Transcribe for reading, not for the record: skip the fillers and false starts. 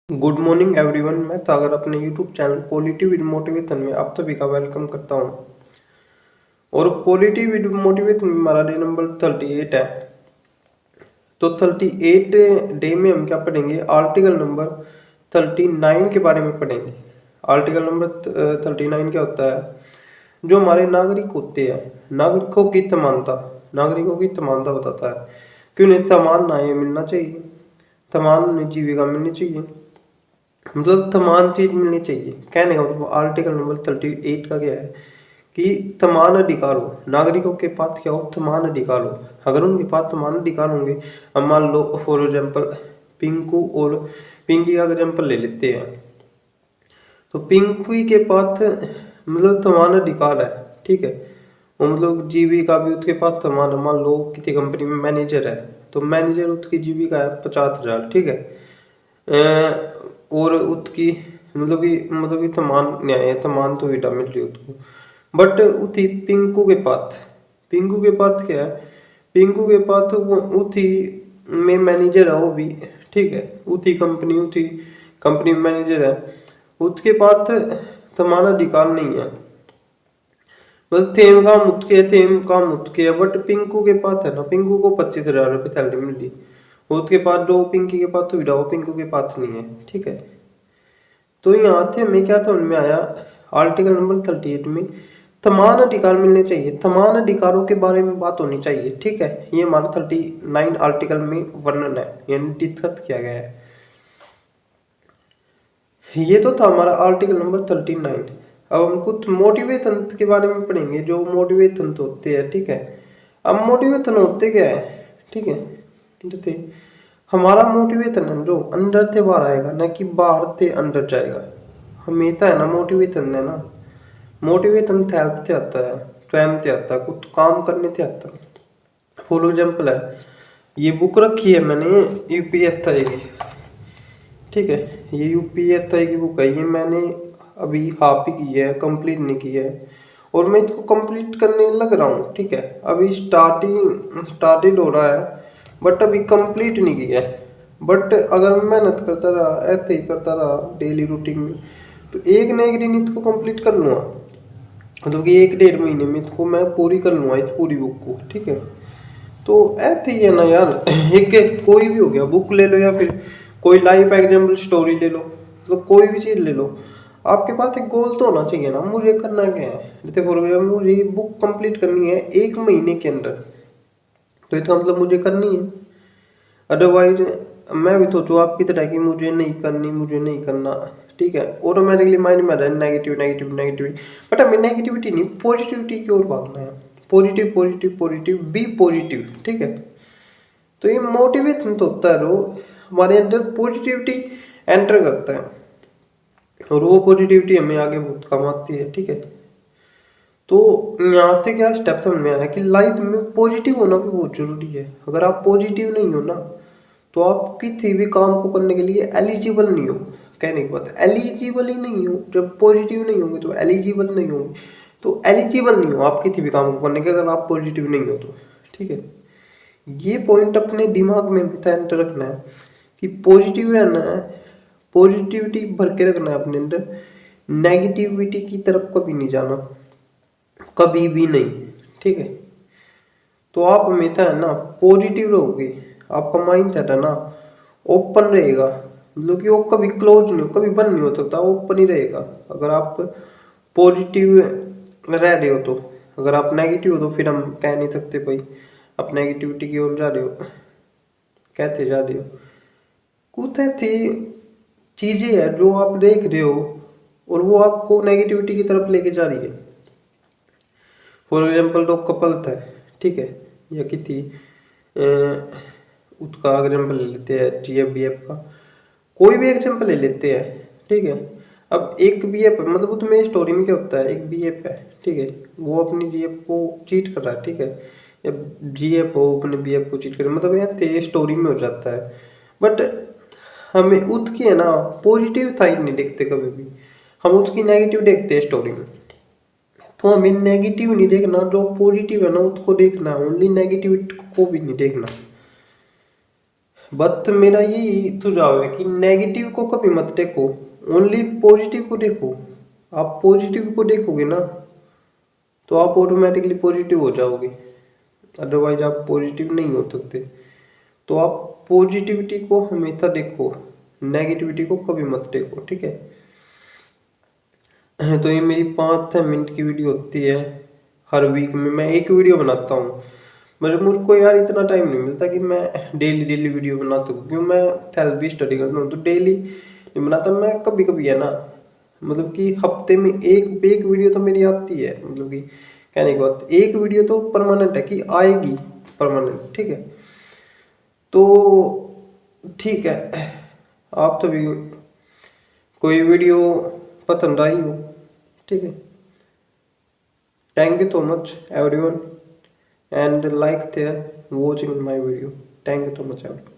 Good morning everyone. मैं सागर अपने YouTube channel positive with motivation में आप सभी का वेलकम करता हूं। और पॉजिटिव विद मोटिवेशन में हमारा डे नंबर 38 है। तो 38 डे में हम क्या पढ़ेंगे? आर्टिकल नंबर 39 के बारे में पढ़ेंगे। आर्टिकल नंबर 39 क्या होता है? जो हमारे नागरिक होते हैं, नागरिकों की समानता बताता है कि उन्हें समान न्याय मिलना चाहिए, समान जीविका मिलनी चाहिए, मतलब समान चीज मिलनी चाहिए। कहने का मतलब आर्टिकल नंबर 38 का क्या है कि समान अधिकार हो, नागरिकों के पास क्या हो? समान अधिकार हो। अगर उनके पास समान अधिकार होंगे, हम मान लो फॉर एग्जाम्पल पिंकू और पिंकी का एग्जाम्पल ले लेते हैं। तो पिंकी के पास मतलब समान अधिकार है, ठीक है। और मतलब जीविका भी उसके पास समान है। मान लो किसी कंपनी में मैनेजर है, तो मैनेजर उसकी जीविका है 50,000, ठीक है। और उसकी मतलब कि समान न्याय है, समान सुविधा मिल रही है उसको। बट उसी पिंकू के पास क्या है? पिंकू के पास उसी में मैनेजर है वो भी, ठीक है। उसी कंपनी में मैनेजर है, उसके पास समान अधिकार नहीं है। मतलब सेम काम उसके है, बट पिंकू के पास है ना, पिंकू को 25,000 रुपये सैलरी मिल रही, उसके पास जो पिंकी के पास सुविधा वो पिंकू के पास नहीं है, ठीक है। तो यहाँ से हमें क्या समझ में आया? आर्टिकल नंबर 38 में समान अधिकार मिलने चाहिए, समान अधिकारों के बारे में बात होनी चाहिए, ठीक है। ये हमारा 39 आर्टिकल में वर्णन है, यानी डिस्कस किया गया है। ये तो था हमारा आर्टिकल नंबर 39। अब हम कुछ मोटिवेशन के बारे में पढ़ेंगे, जो मोटिवेशन होते हैं, ठीक है। अब मोटिवेशन होते क्या है, ठीक है। जैसे हमारा मोटिवेशन है जो अंदर से बाहर आएगा, ना कि बाहर से अंदर जाएगा। हमेशा है ना मोटिवेशन है ना, मोटिवेशन सेल्फ से आता है, स्वयं से आता है, कुछ काम करने से आता है। फॉर एग्जाम्पल है, ये बुक रखी है मैंने यूपीएससी की, ठीक है। ये यूपीएससी की बुक है, ये मैंने अभी हाफ ही की है, कंप्लीट नहीं की है। और मैं इसको कंप्लीट करने लग रहा हूँ, ठीक है। अभी स्टार्टेड हो रहा है, बट अभी कंप्लीट नहीं किया है। बट अगर मैं मेहनत करता रहा, ऐसे ही करता रहा डेली रूटीन में, तो एक न एक दिन इसको कंप्लीट कर लूँगा। मतलब कि 1 डेढ़ महीने में इसको मैं पूरी कर लूँगा, इस पूरी बुक को, ठीक है। तो ऐसे ही है ना यार, एक कोई भी हो गया, बुक ले लो या फिर कोई लाइफ एग्जाम्पल स्टोरी ले लो, तो कोई भी चीज़ ले लो, आपके पास एक गोल तो होना चाहिए ना, मुझे करना क्या है। जैसे फॉर एग्जाम्पल मुझे ये बुक कंप्लीट करनी है 1 महीने के अंदर, तो इसका मतलब मुझे करनी है। अदरवाइज मैं भी सोचूँ आपकी तरह कि मुझे नहीं करना, ठीक है। ऑटोमेटिकली माइंड में आ रहा है नेगेटिव नेगेटिव नेगेटिव। बट हमें नेगेटिविटी नहीं, पॉजिटिविटी की ओर भागना है। Positive positive positive, be positive, ठीक है। तो ये मोटिवेशन तो होता है, वो हमारे अंदर पॉजिटिविटी एंटर करता है, और वो पॉजिटिविटी हमें आगे बहुत काम आती है, ठीक है। तो यहाँ से क्या स्टेप समझ में आया कि लाइफ में पॉजिटिव होना भी बहुत जरूरी है। अगर आप पॉजिटिव नहीं हो ना, तो आप किसी भी काम को करने के लिए एलिजिबल नहीं हो। कहने की बात है, एलिजिबल ही नहीं हो। जब पॉजिटिव नहीं होंगे तो एलिजिबल नहीं होंगे, तो एलिजिबल नहीं हो आप किसी भी काम को करने के, अगर आप पॉजिटिव नहीं हो तो, ठीक है। ये पॉइंट अपने दिमाग में भी रखना है कि पॉजिटिव रहना है, पॉजिटिविटी भर के रखना है अपने अंदर, नेगेटिविटी की तरफ कभी नहीं जाना, कभी भी नहीं, ठीक है। तो आप हमेशा है ना पॉजिटिव रहोगे, आपका माइंड सेट है ना ओपन रहेगा, मतलब कि वो कभी क्लोज नहीं हो, कभी बंद नहीं हो सकता, ओपन ही रहेगा अगर आप पॉजिटिव रह रहे हो तो। अगर आप नेगेटिव हो तो फिर हम कह नहीं सकते भाई आप नेगेटिविटी की ओर जा रहे हो, कहते जा रहे हो। कुछ ऐसी चीजें है जो आप देख रहे हो और वो आपको नेगेटिविटी की तरफ लेके जा रही है। फॉर एग्जाम्पल दो कपल था, ठीक है, या किसी उसका एग्जाम्पल ले लेते हैं, जीएफ बीएफ का कोई भी एग्जाम्पल ले लेते हैं, ठीक है। अब एक बीएफ मतलब उसमें स्टोरी में क्या होता है, एक बीएफ है, ठीक है, वो अपनी जीएफ को चीट कर रहा है, ठीक है। या जीएफ हो अपने बीएफ को चीट कर, मतलब यार स्टोरी में हो जाता है। बट हमें उसकी है ना पॉजिटिव साइड नहीं देखते कभी भी, हम उसकी नेगेटिव देखते हैं स्टोरी में। तो हमें नेगेटिव नहीं देखना, जो पॉजिटिव है ना उसको देखना, ओनली नेगेटिव को भी नहीं देखना। बट मेरा यही सुझाव है कि नेगेटिव को कभी मत देखो, ओनली पॉजिटिव को देखो। आप पॉजिटिव को देखोगे ना तो आप ऑटोमेटिकली पॉजिटिव हो जाओगे, अदरवाइज आप पॉजिटिव नहीं हो सकते। तो आप पॉजिटिविटी को हमेशा देखो, नेगेटिविटी को कभी मत देखो, ठीक है। तो ये मेरी 5-6 मिनट की वीडियो होती है, हर वीक में मैं एक वीडियो बनाता हूँ। मतलब मुझको यार इतना टाइम नहीं मिलता कि मैं डेली डेली वीडियो बना सकूँ, क्यों मैं 12वीं स्टडी करता हूँ तो डेली नहीं बनाता मैं, कभी कभी है ना, मतलब कि हफ्ते में एक एक वीडियो तो मेरी आती है। मतलब कि कहने की बात, एक वीडियो तो परमानेंट है कि आएगी परमानेंट, ठीक है। तो ठीक है, आप तो भी कोई वीडियो पसंद आई हो, ठीक है। Thank you so much everyone and like there watching my video. Thank you so much everyone.